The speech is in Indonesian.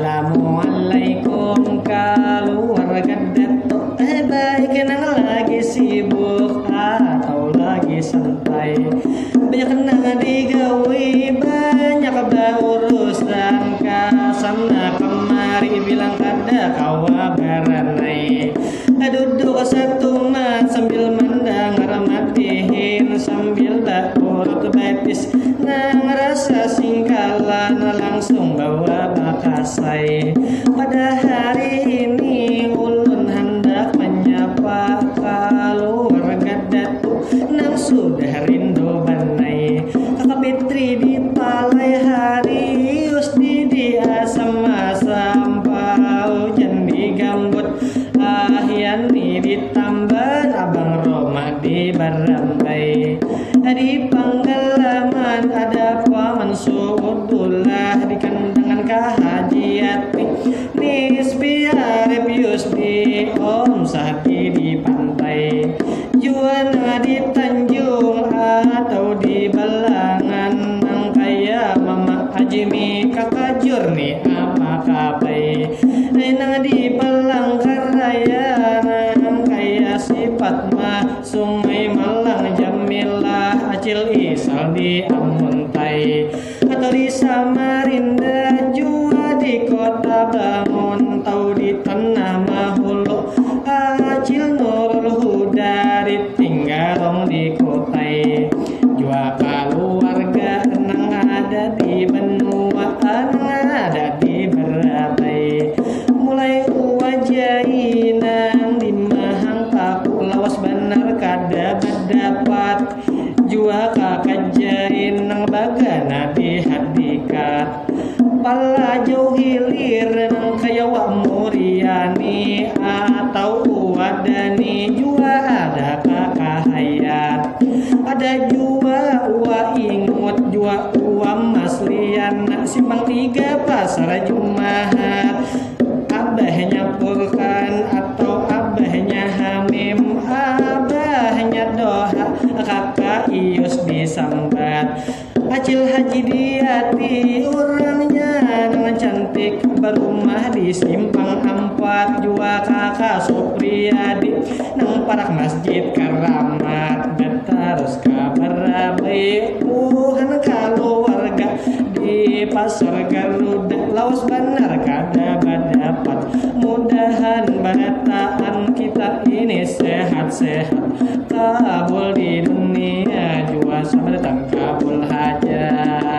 Assalamualaikum keluarga Datuk. Baik nang lagi sibuk atau lagi santai? Banyak nang digawe, banyak berurusan kasana kemari bilang kada kawa baranai. Duduk satu mat sambil mandang ramatihin sambil urut betis nang rasa singkalan langsung bawa bakasai. Pada hari ini ulun hendak menyapa keluarga Datuk nang sudah rindu banai. Kakak Fitri di Palai hari Usdi di asam pau di gambut ahyani di Tamban Abang Roma di Barambai. Di Panggalaman ada Paman Suudullah di kandangan Kahajiati Nisbi Arebius di Om Sahdi di pantai Juana di Tanjung atau di Balangan nang kaya Mama Ajimi kakak Jurni apa kabai nang di Palangkaraya nang kaya sifat mah Sungai Malang Jamilah Acil Isal di Amuntai atau di Samarinda jua di Kota Bangun tau di Tanah Mahulu Acil Nurul Huda di Tinggarong di Kotai jua keluarga nang ada di benua nang ada di Berabai mulai uwajai nang di Mahang Paku lawas benar kada berdapat jua kakak jain nang bagana di hadikat pala jauh hilir nang kaya wa Muriani atau wadani jua ada kakak hayat ada jua wa ingut jua wa maslian simpang 3 pasar Jumat abahnya Furkan atau abahnya Hamim abahnya Doha kakak Ius disambat Acil Haji Diati orangnya dengan cantik berumah di Simpang 4 jua kakak Supriyadi nang parak Masjid Karamat terus kabar baik Tuhan keluarga di Pasar Garuda lawas benar kada dapat mudahan barataan kita ini sehat-sehat kabul di dunia jua sama datang kabul hajat.